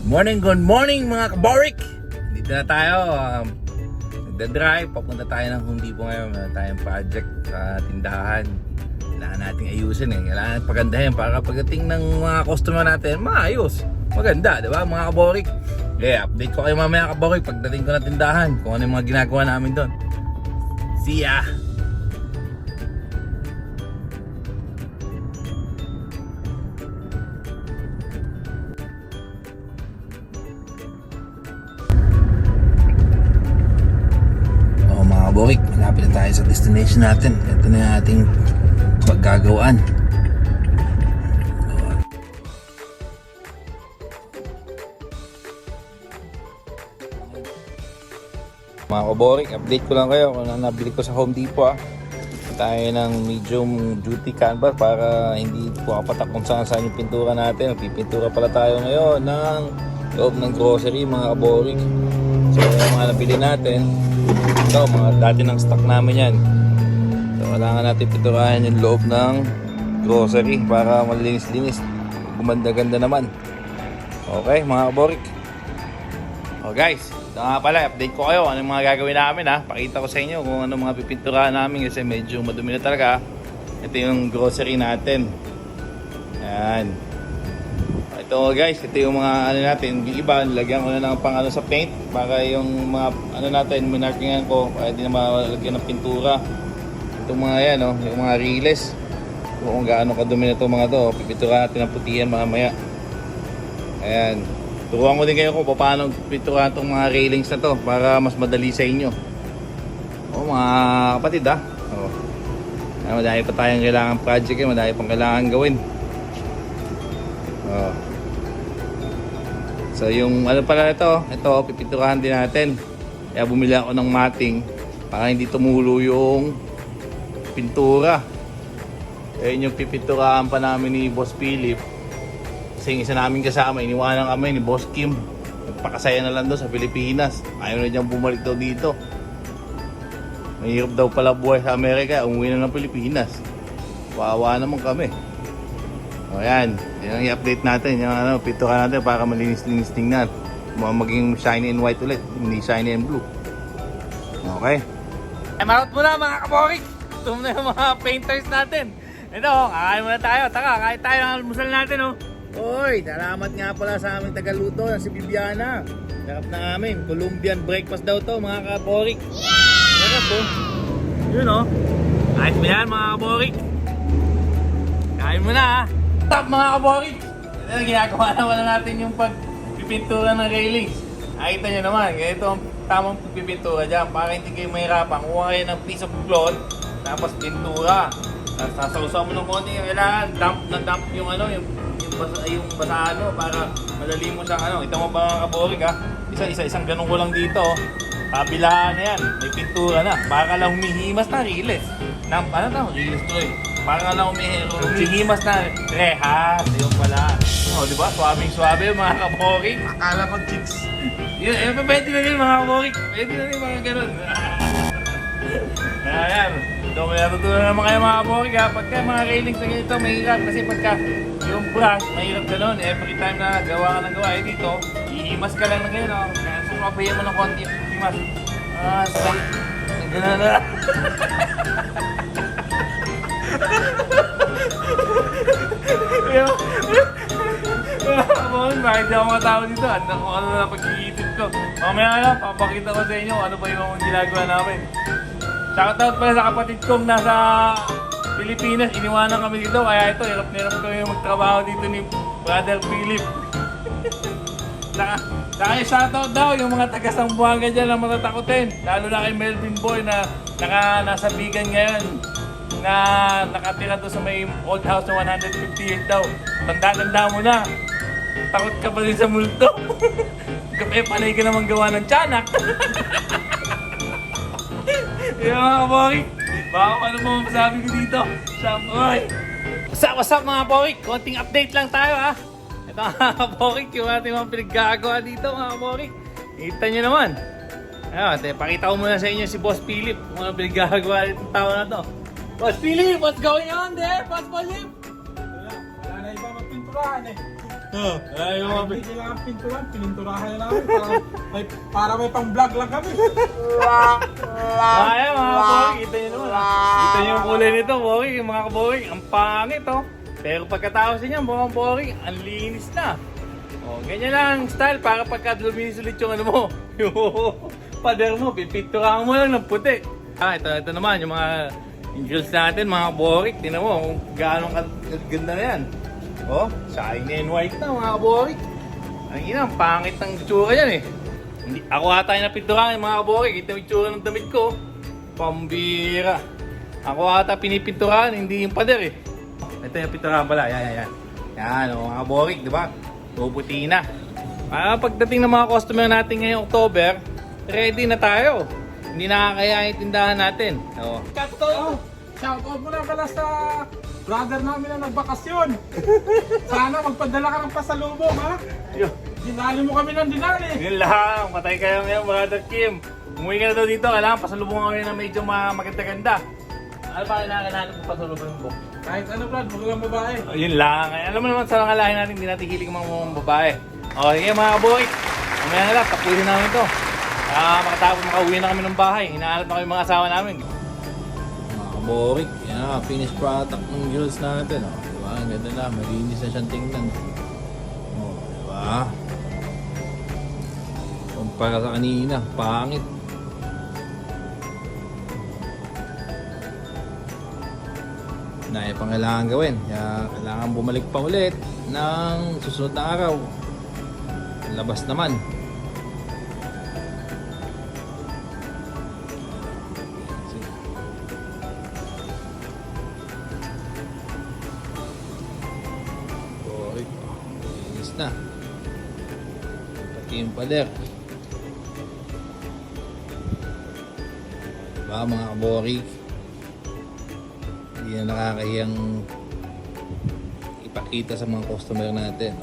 Good morning mga kaborik! Dito na tayo. Nagda-drive. Papunta tayo ng Home Depot ngayon. Meron tayong project sa tindahan. Kailangan nating ayusin eh. Kailangan natin pagandahin para pagdating ng mga customer natin, maayos. Maganda, di ba mga kaborik? Okay, update ko kayo mamaya kaborik pagdating ko ng tindahan. Kung ano yung mga ginagawa namin doon. See ya! Borik, malapit na tayo sa destination natin. Ito na yung ating paggagawaan. Mga kaborik, update ko lang kayo kung ano nabili ko sa Home Depot. Tayo ng medium duty canvas para hindi po kapatak kung saan yung pintura natin. Pipintura pala tayo ngayon ng loob ng grocery mga kaborik. So yung mga nabili natin, ito, mga dati ng stock namin yan. So, kailangan natin piturahan yung loob ng grocery para malinis-linis. Gumanda-ganda naman. Okay, mga kaborik. O guys, ito nga pala, update ko kayo. Ano yung mga gagawin namin ha. Pakita ko sa inyo kung ano mga pipinturahan namin kasi medyo madumi na talaga. Ito yung grocery natin. Yan. Ito guys, ito yung mga ano natin, yung iba nilagyan ko na ng pang ano sa paint para yung mga ano natin, minarkingan ko para hindi na malagyan ng pintura. Itong mga yan, yung mga riles. Kung gaano kadumi na itong mga to, pipintura natin ng putihan mamaya. Ayan. Turuan ko din kayo kung paano pintura itong mga railings na to para mas madali sa inyo. O mga kapatid ha. Madami pa tayong kailangan project eh, madami pang kailangan gawin. So yung ano pala ito pipinturahan din natin. Kaya bumili ako ng matting para hindi tumulo yung pintura. Ayun yung pipinturahan pa namin ni Boss Philip. Kasi yung isa namin kasama, iniwanan kami ni Boss Kim. Nagpakasaya na lang doon sa Pilipinas. Ayaw na diyang bumalik daw dito. Mahirap daw pala buhay sa Amerika, umuwi na ng Pilipinas. Wawa naman kami. O yan, yan ang i-update natin, yung pintura natin para malinis-linis tingnan. Maging shiny and white ulit, hindi shiny and blue. Okay. Time out muna mga kaborik. Ito muna yung mga painters natin. Ito, kakain muna tayo. Taka, kain tayo ng almusal natin Oy, salamat nga pala sa aming tagaluto na si Bibiana. Sarap na amin, Colombian breakfast daw to mga kaborik. Sarap Yun ayos ba yan mga kaborik? Kain muna Top mga kaborik! Ginagawa naman natin yung pagpipintura ng railings. Nakita nyo naman, ganito ang tamang pagpipintura dyan para hindi kayo mahirapan. Kuha kayo ng piece of cloth, tapos pintura. Tapos sasawsaw mo ng konti yung kailangan, dump yung basahan mo para madali mo siyang Ito mo ba mga kaborik isang ganun ko lang dito kabilaan na yan, may pintura na. Para lang humihimas na riles. Riles to Para lang humihimas na rehas. Yun pala. Diba? Swabing-swabe mga kaborik. Akala ko chicks. Pwede na yun mga kaborik. Pwede na yun mga ganun. Ayan. Ito may natutunan naman kayo mga kaborik Pagka mga railings na ganito, mahirap. Kasi pagka yung brush, mahirap ganun. Every time na gawa ka ng gawa, dito, ihimas ka lang na ganun. Kaya sumabayan mo ng konti yung himas. Ganun na. Bakit di ako matao dito? Kung ano na pag-iitip ko. Mamaya papakita ko sa inyo ano ba yung ginagawa namin. Shoutout pala sa kapatid kong nasa Pilipinas. Iniwanan kami dito. Kaya ito, hirap na hirap kami magtrabaho dito ni Brother Philip. Saka shoutout daw yung mga taga-Sambuanga dyan na matatakutin. Lalo na kay Melvin Boy na nasa Bigan ngayon. Na nakatira doon sa may old house na 158 daw. Tanda-tanda mo na. Takot ka pa din sa multo. Panay ka naman gawa ng tiyanak. Yung mga kaborik. Baka ano mo masabi ko dito. What's up mga kaborik? Konting update lang tayo Ito mga kaborik, yung ating mga pinaggagawa dito mga kaborik. Kita nyo naman. Pakita ko muna sa inyo si Boss Philip. Kung ano pinaggagawa ditong tao na to. Boss Philip, what's going on there? Boss Philip? Wala na iba magpinturahan Ay, yung mga Hindi kailangan pinturan, pininturahan na namin para may pang-vlog lang kami. Ay, mga kaboy, kita nyo naman. Kita nyo yung kulay nito, boy, mga kaboy. Ang pangit, oh. Pero pagkatapos niya, mga boy, ang linis na. Oh, ganyan lang style para pagka luminis ulit yung ano mo, yung pader mo, pipinturahan mo lang ng puti. Ito naman, yung mga grills natin, mga borik. Tingnan mo kung gaano ganda na yan. Oh, shiny and white na, mga borik. Ang ina, pangit ng itsura yan eh. Hindi, ako ata yung napinturahan, mga borik. Ito yung itsura ng damit ko. Pambira. Ako ata pinipinturahan, hindi yung pader eh. Ito yung pinturahan pala, yan. Yan, oh, mga borik, di ba? Puputi na. Para pagdating ng mga customer natin ngayong October, ready na tayo. Hindi nakakaya yung tindahan natin. Oh. Kato! Shoutout mo na pala sa brother namin na nagbakasyon. Sana magpadala ka ng pasalubong, ha? Yun. Dinali mo kami ng dinali. Yun lang, patay kayo ngayon, Brother Kim. Umuwi ka na daw dito, kailangan pasalubungan kami na medyo maganda-ganda. Ano ba kailangan natin kung pasalubungan mo? Kahit ano, Brad, huwag lang babae. Oh, yun lang. Alam mo naman sa mga lahi natin, hindi natin hilig mga babae. O, sige mga boy. Mamaya na lang, tapusin namin ito. Makatapos makauwi na kami ng bahay. Hinahanap na kami mga asawa namin. Mga boy, yan, finished product ng grills natin. O, diba? Ang ganda na, malinis na siyang tingnan. O, diba? Kumpara sa kanina, pangit. Na pang kailangan gawin. Kaya kailangan bumalik pa ulit ng susunod na araw. Labas naman. Borik. Linis na. Pati yung pader. Diba mga kaborik? Hindi na nakakahiyang ipakita sa mga customer natin.